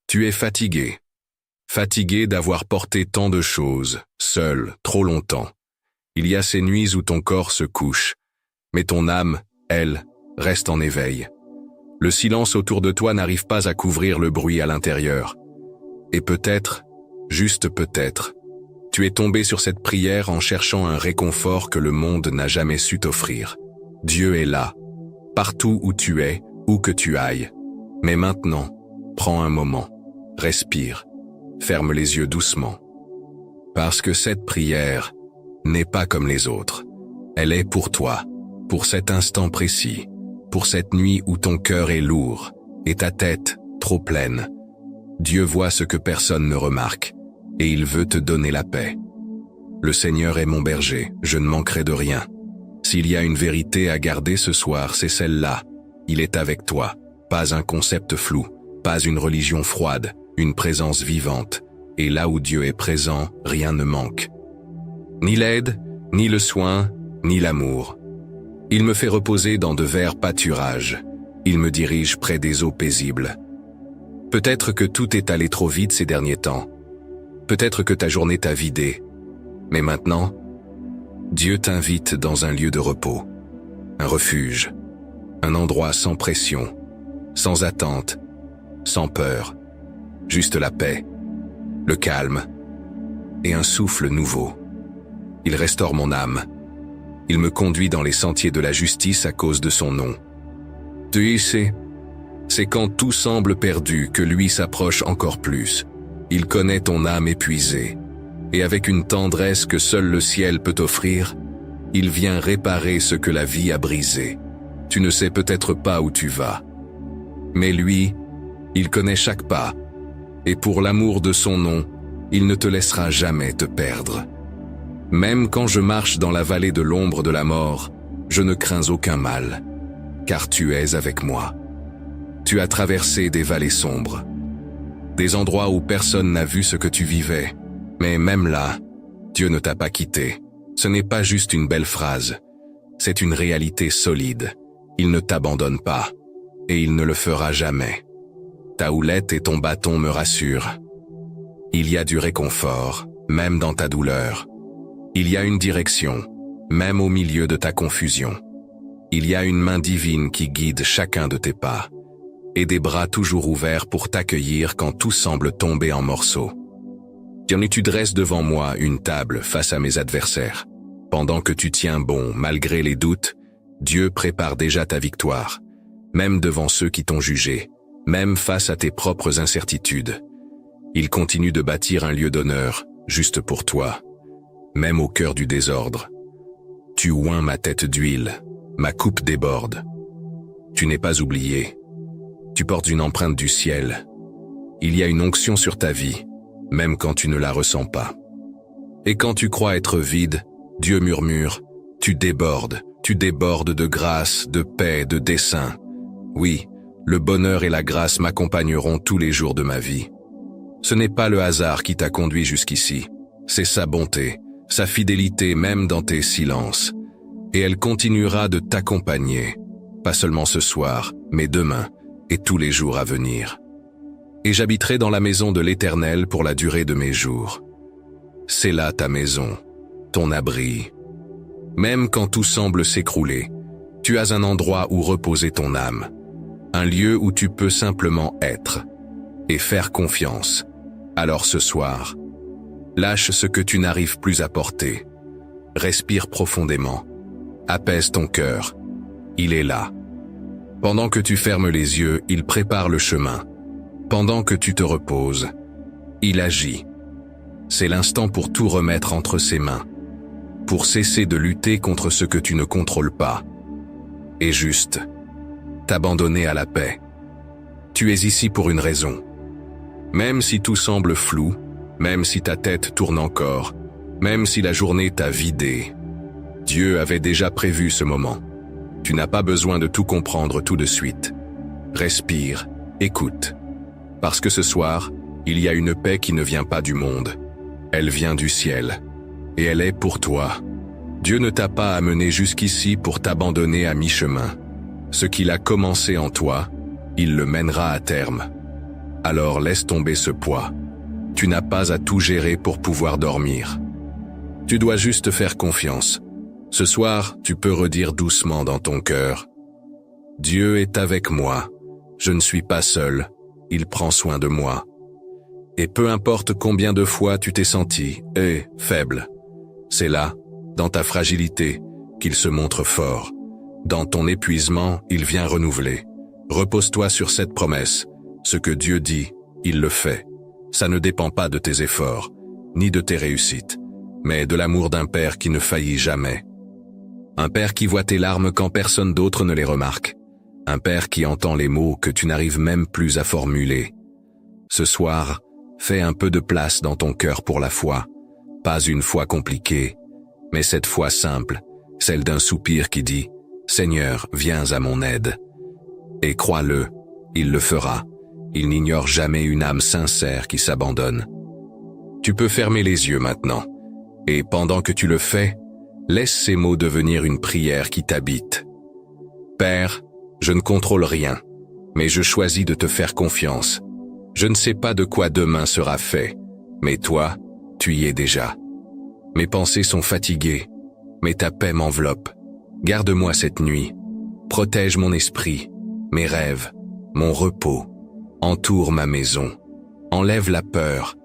Tu es fatigué. Fatigué d'avoir porté tant de choses, seul, trop longtemps. Il y a ces nuits où ton corps se couche, mais ton âme, elle, reste en éveil. Le silence autour de toi n'arrive pas à couvrir le bruit à l'intérieur. Et peut-être, juste peut-être, tu es tombé sur cette prière en cherchant un réconfort que le monde n'a jamais su t'offrir. Dieu est là, partout où tu es, où que tu ailles. Mais maintenant, prends un moment, respire, ferme les yeux doucement. Parce que cette prière n'est pas comme les autres. Elle est pour toi, pour cet instant précis, pour cette nuit où ton cœur est lourd et ta tête trop pleine. Dieu voit ce que personne ne remarque, et il veut te donner la paix. Le Seigneur est mon berger, je ne manquerai de rien. S'il y a une vérité à garder ce soir, c'est celle-là. Il est avec toi, pas un concept flou, pas une religion froide, une présence vivante. Et là où Dieu est présent, rien ne manque. Ni l'aide, ni le soin, ni l'amour. Il me fait reposer dans de verts pâturages. Il me dirige près des eaux paisibles. Peut-être que tout est allé trop vite ces derniers temps. Peut-être que ta journée t'a vidé. Mais maintenant, Dieu t'invite dans un lieu de repos, un refuge, un endroit sans pression, sans attente, sans peur, juste la paix, le calme et un souffle nouveau. Il restaure mon âme. Il me conduit dans les sentiers de la justice à cause de son nom. Tu sais, c'est quand tout semble perdu que lui s'approche encore plus. Il connaît ton âme épuisée, et avec une tendresse que seul le ciel peut offrir, il vient réparer ce que la vie a brisé. Tu ne sais peut-être pas où tu vas, mais lui, il connaît chaque pas, et pour l'amour de son nom, il ne te laissera jamais te perdre. Même quand je marche dans la vallée de l'ombre de la mort, je ne crains aucun mal, car tu es avec moi. Tu as traversé des vallées sombres, des endroits où personne n'a vu ce que tu vivais, mais même là, Dieu ne t'a pas quitté. Ce n'est pas juste une belle phrase, c'est une réalité solide. Il ne t'abandonne pas, et il ne le fera jamais. Ta houlette et ton bâton me rassurent. Il y a du réconfort, même dans ta douleur. Il y a une direction, même au milieu de ta confusion. Il y a une main divine qui guide chacun de tes pas, et des bras toujours ouverts pour t'accueillir quand tout semble tomber en morceaux. Tu dresses devant moi une table face à mes adversaires. Pendant que tu tiens bon, malgré les doutes, Dieu prépare déjà ta victoire, même devant ceux qui t'ont jugé, même face à tes propres incertitudes. Il continue de bâtir un lieu d'honneur, juste pour toi, même au cœur du désordre. Tu oins ma tête d'huile, ma coupe déborde. Tu n'es pas oublié. Tu portes une empreinte du ciel. Il y a une onction sur ta vie, même quand tu ne la ressens pas. Et quand tu crois être vide, Dieu murmure, tu débordes de grâce, de paix, de dessein. Oui, le bonheur et la grâce m'accompagneront tous les jours de ma vie. Ce n'est pas le hasard qui t'a conduit jusqu'ici, c'est sa bonté, sa fidélité même dans tes silences. Et elle continuera de t'accompagner, pas seulement ce soir, mais demain et tous les jours à venir. Et j'habiterai dans la maison de l'Éternel pour la durée de mes jours. C'est là ta maison, ton abri. Même quand tout semble s'écrouler, tu as un endroit où reposer ton âme, un lieu où tu peux simplement être et faire confiance. Alors ce soir, lâche ce que tu n'arrives plus à porter. Respire profondément. Apaise ton cœur. Il est là. Pendant que tu fermes les yeux, il prépare le chemin. Pendant que tu te reposes, il agit. C'est l'instant pour tout remettre entre ses mains, pour cesser de lutter contre ce que tu ne contrôles pas. Et juste, t'abandonner à la paix. Tu es ici pour une raison. Même si tout semble flou, même si ta tête tourne encore, même si la journée t'a vidé, Dieu avait déjà prévu ce moment. Tu n'as pas besoin de tout comprendre tout de suite. Respire, écoute. Parce que ce soir, il y a une paix qui ne vient pas du monde. Elle vient du ciel. Et elle est pour toi. Dieu ne t'a pas amené jusqu'ici pour t'abandonner à mi-chemin. Ce qu'il a commencé en toi, il le mènera à terme. alors laisse tomber ce poids. Tu n'as pas à tout gérer pour pouvoir dormir. Tu dois juste faire confiance. Ce soir, tu peux redire doucement dans ton cœur: Dieu est avec moi. Je ne suis pas seul. Il prend soin de moi. Et peu importe combien de fois tu t'es senti faible, c'est là, dans ta fragilité, qu'il se montre fort. Dans ton épuisement, il vient renouveler. Repose-toi sur cette promesse. Ce que Dieu dit, il le fait. Ça ne dépend pas de tes efforts, ni de tes réussites, mais de l'amour d'un père qui ne faillit jamais. Un père qui voit tes larmes quand personne d'autre ne les remarque. Un père qui entend les mots que tu n'arrives même plus à formuler. Ce soir, fais un peu de place dans ton cœur pour la foi. Pas une foi compliquée, mais cette foi simple, celle d'un soupir qui dit « Seigneur, viens à mon aide ». Et crois-le, il le fera. Il n'ignore jamais une âme sincère qui s'abandonne. Tu peux fermer les yeux maintenant, et pendant que tu le fais, laisse ces mots devenir une prière qui t'habite. Père, je ne contrôle rien, mais je choisis de te faire confiance. Je ne sais pas de quoi demain sera fait, mais toi, tu y es déjà. Mes pensées sont fatiguées, mais ta paix m'enveloppe. Garde-moi cette nuit. Protège mon esprit, mes rêves, mon repos. Entoure ma maison. Enlève la peur.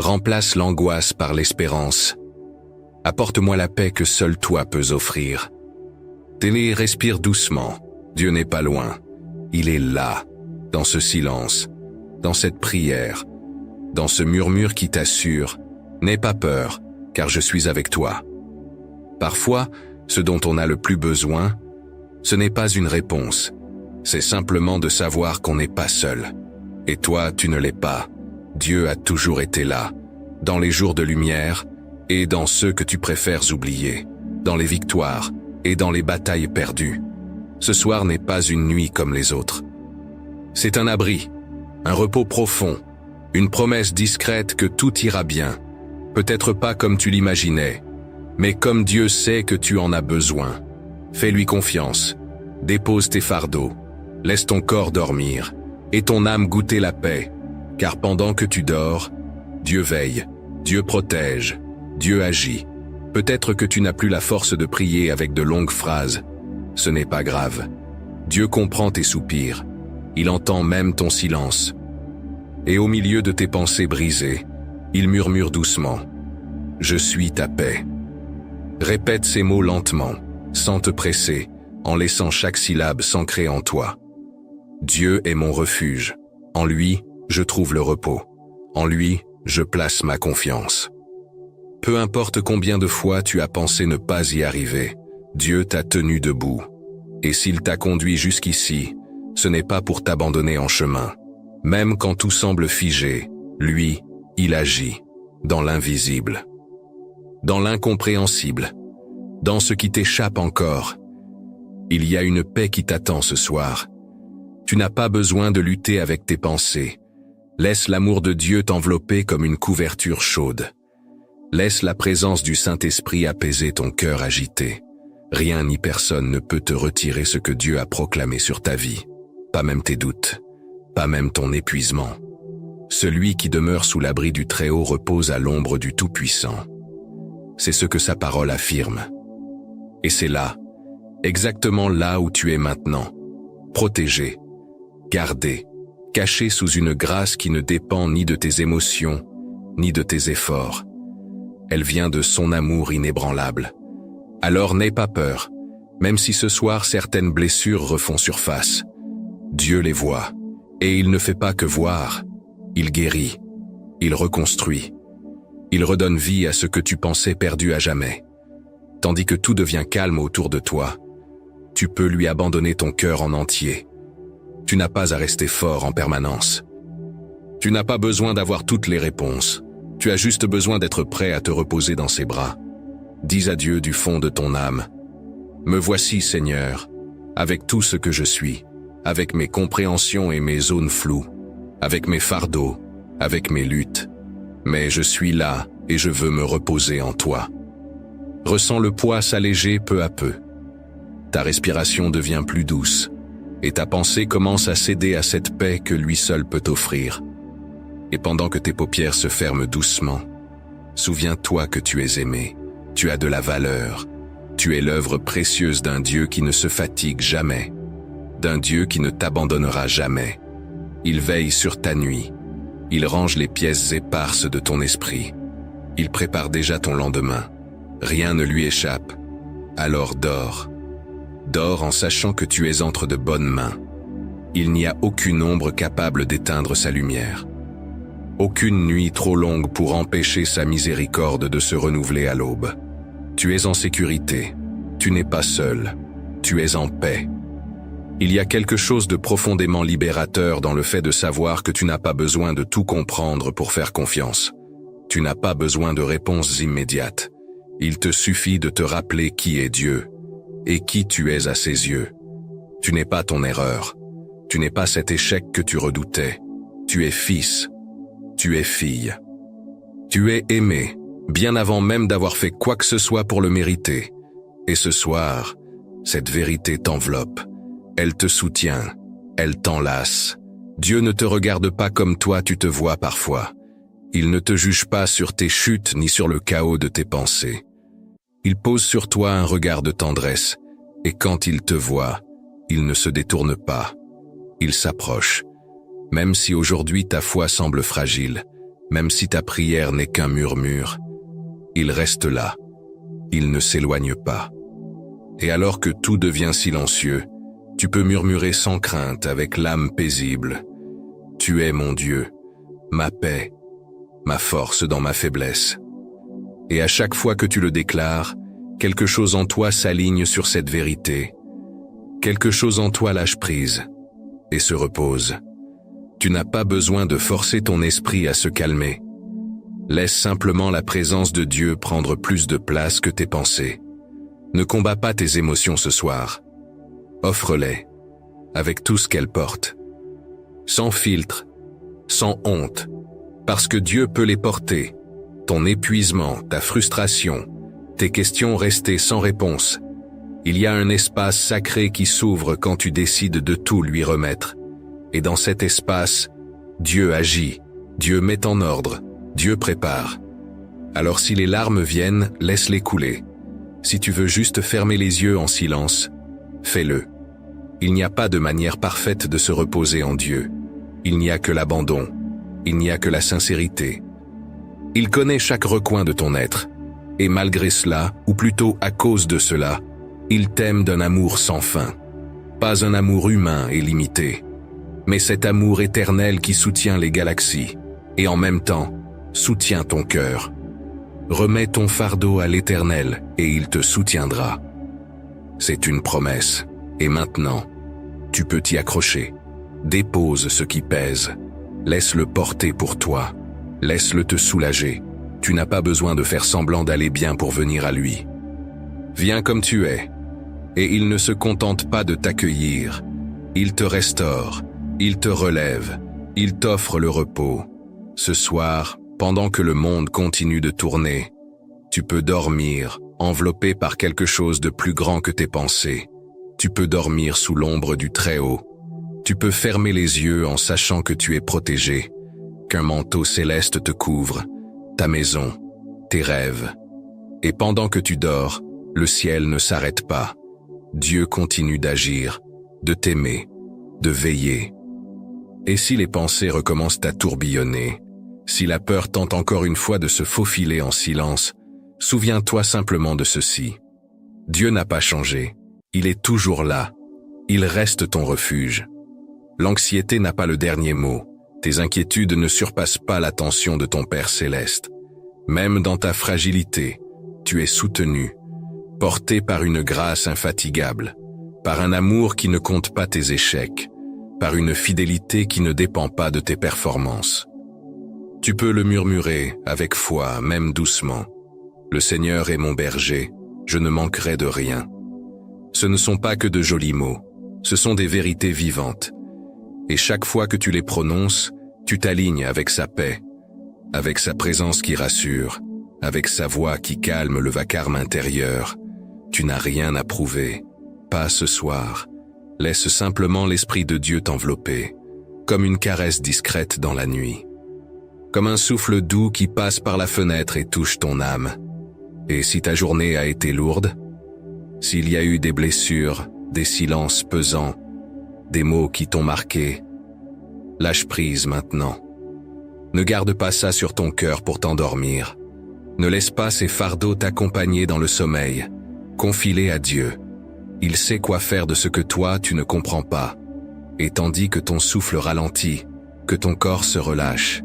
Remplace l'angoisse par l'espérance. Apporte-moi la paix que seul toi peux offrir. Télé, respire doucement. Dieu n'est pas loin. Il est là, dans ce silence, dans cette prière, dans ce murmure qui t'assure « N'aie pas peur, car je suis avec toi ». Parfois, ce dont on a le plus besoin, ce n'est pas une réponse. C'est simplement de savoir qu'on n'est pas seul. Et toi, tu ne l'es pas. Dieu a toujours été là, dans les jours de lumière et dans ceux que tu préfères oublier, dans les victoires et dans les batailles perdues. Ce soir n'est pas une nuit comme les autres. C'est un abri, un repos profond, une promesse discrète que tout ira bien. Peut-être pas comme tu l'imaginais, mais comme Dieu sait que tu en as besoin. Fais-lui confiance, dépose tes fardeaux, laisse ton corps dormir et ton âme goûter la paix, car pendant que tu dors, Dieu veille, Dieu protège, Dieu agit. Peut-être que tu n'as plus la force de prier avec de longues phrases. Ce n'est pas grave. Dieu comprend tes soupirs. Il entend même ton silence. Et au milieu de tes pensées brisées, il murmure doucement « Je suis ta paix ». Répète ces mots lentement, sans te presser, en laissant chaque syllabe s'ancrer en toi. Dieu est mon refuge. En lui, je trouve le repos. En lui, je place ma confiance. Peu importe combien de fois tu as pensé ne pas y arriver, Dieu t'a tenu debout. Et s'il t'a conduit jusqu'ici, ce n'est pas pour t'abandonner en chemin. Même quand tout semble figé, lui, il agit, dans l'invisible, dans l'incompréhensible, dans ce qui t'échappe encore. Il y a une paix qui t'attend ce soir. Tu n'as pas besoin de lutter avec tes pensées. Laisse l'amour de Dieu t'envelopper comme une couverture chaude. Laisse la présence du Saint-Esprit apaiser ton cœur agité. Rien ni personne ne peut te retirer ce que Dieu a proclamé sur ta vie. Pas même tes doutes, pas même ton épuisement. Celui qui demeure sous l'abri du Très-Haut repose à l'ombre du Tout-Puissant. C'est ce que sa parole affirme. Et c'est là, exactement là où tu es maintenant, protégé, gardé, caché sous une grâce qui ne dépend ni de tes émotions, ni de tes efforts. Elle vient de son amour inébranlable. Alors n'aie pas peur, même si ce soir certaines blessures refont surface. Dieu les voit, et il ne fait pas que voir. Il guérit, il reconstruit, il redonne vie à ce que tu pensais perdu à jamais. Tandis que tout devient calme autour de toi, tu peux lui abandonner ton cœur en entier. Tu n'as pas à rester fort en permanence. Tu n'as pas besoin d'avoir toutes les réponses. Tu as juste besoin d'être prêt à te reposer dans ses bras. Dis à Dieu du fond de ton âme: « Me voici, Seigneur, avec tout ce que je suis, avec mes compréhensions et mes zones floues, avec mes fardeaux, avec mes luttes. Mais je suis là et je veux me reposer en toi. » Ressens le poids s'alléger peu à peu. Ta respiration devient plus douce, et ta pensée commence à céder à cette paix que lui seul peut offrir. Et pendant que tes paupières se ferment doucement, souviens-toi que tu es aimé, tu as de la valeur, tu es l'œuvre précieuse d'un Dieu qui ne se fatigue jamais, d'un Dieu qui ne t'abandonnera jamais. Il veille sur ta nuit, il range les pièces éparses de ton esprit, il prépare déjà ton lendemain, rien ne lui échappe, alors dors. Dors en sachant que tu es entre de bonnes mains. Il n'y a aucune ombre capable d'éteindre sa lumière. Aucune nuit trop longue pour empêcher sa miséricorde de se renouveler à l'aube. Tu es en sécurité, tu n'es pas seul, tu es en paix. Il y a quelque chose de profondément libérateur dans le fait de savoir que tu n'as pas besoin de tout comprendre pour faire confiance. Tu n'as pas besoin de réponses immédiates. Il te suffit de te rappeler qui est Dieu et qui tu es à ses yeux. Tu n'es pas ton erreur. Tu n'es pas cet échec que tu redoutais. Tu es fils. Tu es fille. Tu es aimé, bien avant même d'avoir fait quoi que ce soit pour le mériter. Et ce soir, cette vérité t'enveloppe. Elle te soutient. Elle t'enlace. Dieu ne te regarde pas comme toi tu te vois parfois. Il ne te juge pas sur tes chutes ni sur le chaos de tes pensées. Il pose sur toi un regard de tendresse, et quand il te voit, il ne se détourne pas. Il s'approche. Même si aujourd'hui ta foi semble fragile, même si ta prière n'est qu'un murmure, il reste là. Il ne s'éloigne pas. Et alors que tout devient silencieux, tu peux murmurer sans crainte avec l'âme paisible. Tu es mon Dieu, ma paix, ma force dans ma faiblesse. Et à chaque fois que tu le déclares, quelque chose en toi s'aligne sur cette vérité. Quelque chose en toi lâche prise et se repose. Tu n'as pas besoin de forcer ton esprit à se calmer. Laisse simplement la présence de Dieu prendre plus de place que tes pensées. Ne combats pas tes émotions ce soir. Offre-les, avec tout ce qu'elles portent. Sans filtre, sans honte, parce que Dieu peut les porter. Ton épuisement, ta frustration, tes questions restées sans réponse. Il y a un espace sacré qui s'ouvre quand tu décides de tout lui remettre. Et dans cet espace, Dieu agit, Dieu met en ordre, Dieu prépare. Alors si les larmes viennent, laisse-les couler. Si tu veux juste fermer les yeux en silence, fais-le. Il n'y a pas de manière parfaite de se reposer en Dieu. Il n'y a que l'abandon. Il n'y a que la sincérité. Il connaît chaque recoin de ton être. Et malgré cela, ou plutôt à cause de cela, il t'aime d'un amour sans fin. Pas un amour humain et limité, mais cet amour éternel qui soutient les galaxies, et en même temps, soutient ton cœur. Remets ton fardeau à l'Éternel, et il te soutiendra. C'est une promesse, et maintenant, tu peux t'y accrocher. Dépose ce qui pèse. Laisse-le porter pour toi. Laisse-le te soulager. Tu n'as pas besoin de faire semblant d'aller bien pour venir à lui. Viens comme tu es. Et il ne se contente pas de t'accueillir. Il te restaure. Il te relève. Il t'offre le repos. Ce soir, pendant que le monde continue de tourner, tu peux dormir, enveloppé par quelque chose de plus grand que tes pensées. Tu peux dormir sous l'ombre du Très-Haut. Tu peux fermer les yeux en sachant que tu es protégé, qu'un manteau céleste te couvre, ta maison, tes rêves. Et pendant que tu dors, le ciel ne s'arrête pas. Dieu continue d'agir, de t'aimer, de veiller. Et si les pensées recommencent à tourbillonner, si la peur tente encore une fois de se faufiler en silence, souviens-toi simplement de ceci. Dieu n'a pas changé. Il est toujours là. Il reste ton refuge. L'anxiété n'a pas le dernier mot. Tes inquiétudes ne surpassent pas l'attention de ton Père céleste. Même dans ta fragilité, tu es soutenu, porté par une grâce infatigable, par un amour qui ne compte pas tes échecs, par une fidélité qui ne dépend pas de tes performances. Tu peux le murmurer avec foi, même doucement. Le Seigneur est mon berger, je ne manquerai de rien. Ce ne sont pas que de jolis mots, ce sont des vérités vivantes. Et chaque fois que tu les prononces, tu t'alignes avec sa paix, avec sa présence qui rassure, avec sa voix qui calme le vacarme intérieur. Tu n'as rien à prouver, pas ce soir. Laisse simplement l'Esprit de Dieu t'envelopper, comme une caresse discrète dans la nuit. comme un souffle doux qui passe par la fenêtre et touche ton âme. Et si ta journée a été lourde, s'il y a eu des blessures, des silences pesants, des mots qui t'ont marqué, lâche prise maintenant. Ne garde pas ça sur ton cœur pour t'endormir. Ne laisse pas ces fardeaux t'accompagner dans le sommeil. Confie-les à Dieu. Il sait quoi faire de ce que toi tu ne comprends pas. Et tandis que ton souffle ralentit, que ton corps se relâche,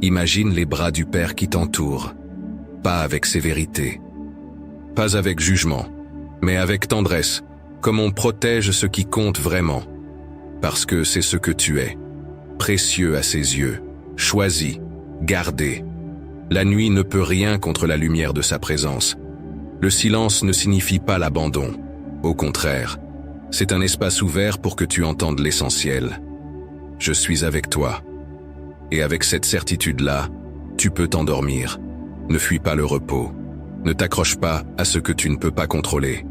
imagine les bras du Père qui t'entourent. Pas avec sévérité, pas avec jugement, mais avec tendresse, comme on protège ce qui compte vraiment. Parce que c'est ce que tu es, précieux à ses yeux, choisi, gardé. La nuit ne peut rien contre la lumière de sa présence. Le silence ne signifie pas l'abandon. Au contraire, c'est un espace ouvert pour que tu entendes l'essentiel. Je suis avec toi. Et avec cette certitude-là, tu peux t'endormir. Ne fuis pas le repos. Ne t'accroche pas à ce que tu ne peux pas contrôler.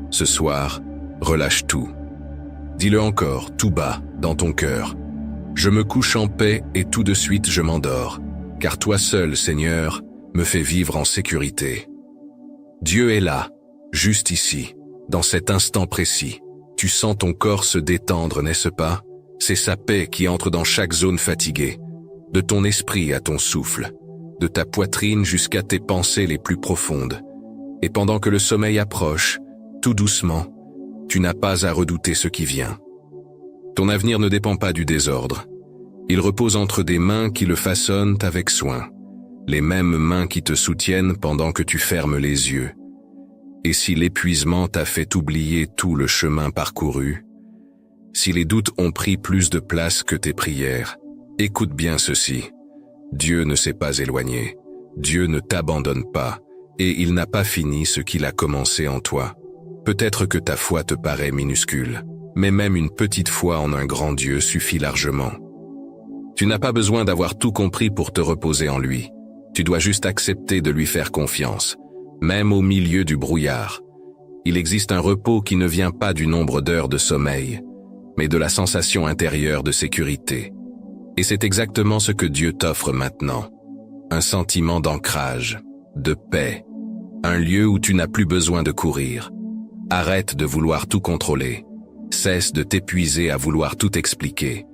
Ce soir, relâche tout. Dis-le encore, tout bas, dans ton cœur. Je me couche en paix et tout de suite je m'endors, car toi seul, Seigneur, me fais vivre en sécurité. Dieu est là, juste ici, dans cet instant précis. Tu sens ton corps se détendre, n'est-ce pas? C'est sa paix qui entre dans chaque zone fatiguée, de ton esprit à ton souffle, de ta poitrine jusqu'à tes pensées les plus profondes. Et pendant que le sommeil approche, tout doucement, tu n'as pas à redouter ce qui vient. Ton avenir ne dépend pas du désordre. Il repose entre des mains qui le façonnent avec soin, les mêmes mains qui te soutiennent pendant que tu fermes les yeux. Et si l'épuisement t'a fait oublier tout le chemin parcouru, si les doutes ont pris plus de place que tes prières, écoute bien ceci. Dieu ne s'est pas éloigné, Dieu ne t'abandonne pas, et il n'a pas fini ce qu'il a commencé en toi. Peut-être que ta foi te paraît minuscule, mais même une petite foi en un grand Dieu suffit largement. Tu n'as pas besoin d'avoir tout compris pour te reposer en lui. Tu dois juste accepter de lui faire confiance, même au milieu du brouillard. Il existe un repos qui ne vient pas du nombre d'heures de sommeil, mais de la sensation intérieure de sécurité. Et c'est exactement ce que Dieu t'offre maintenant. Un sentiment d'ancrage, de paix, un lieu où tu n'as plus besoin de courir. Arrête de vouloir tout contrôler. Cesse de t'épuiser à vouloir tout expliquer.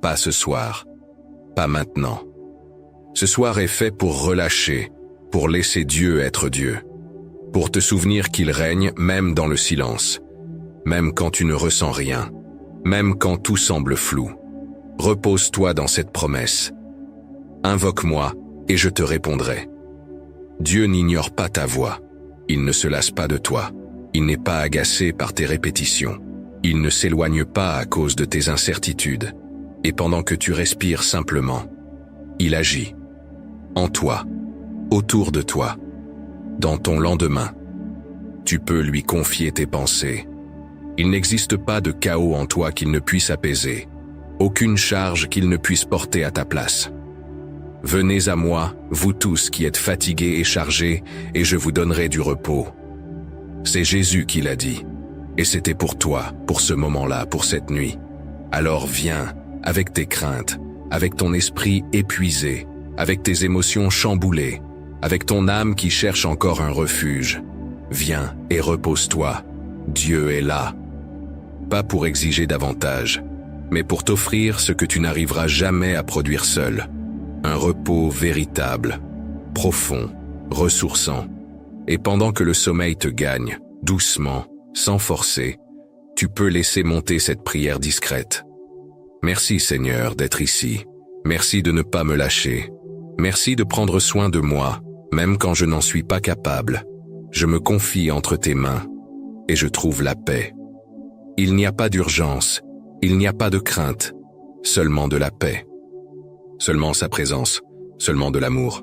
Pas ce soir. Pas maintenant. Ce soir est fait pour relâcher, pour laisser Dieu être Dieu. Pour te souvenir qu'il règne même dans le silence. Même quand tu ne ressens rien. Même quand tout semble flou. Repose-toi dans cette promesse. Invoque-moi et je te répondrai. Dieu n'ignore pas ta voix. Il ne se lasse pas de toi. Il n'est pas agacé par tes répétitions. Il ne s'éloigne pas à cause de tes incertitudes. Et pendant que tu respires simplement, il agit. En toi, autour de toi, dans ton lendemain. Tu peux lui confier tes pensées. Il n'existe pas de chaos en toi qu'il ne puisse apaiser. Aucune charge qu'il ne puisse porter à ta place. Venez à moi, vous tous qui êtes fatigués et chargés, et je vous donnerai du repos. C'est Jésus qui l'a dit. Et c'était pour toi, pour ce moment-là, pour cette nuit. Alors viens, avec tes craintes, avec ton esprit épuisé, avec tes émotions chamboulées, avec ton âme qui cherche encore un refuge. Viens et repose-toi. Dieu est là. Pas pour exiger davantage, mais pour t'offrir ce que tu n'arriveras jamais à produire seul. Un repos véritable, profond, ressourçant. Et pendant que le sommeil te gagne, doucement, sans forcer, tu peux laisser monter cette prière discrète. Merci Seigneur d'être ici. Merci de ne pas me lâcher. Merci de prendre soin de moi, même quand je n'en suis pas capable. Je me confie entre tes mains et je trouve la paix. Il n'y a pas d'urgence, il n'y a pas de crainte, seulement de la paix. Seulement sa présence, seulement de l'amour.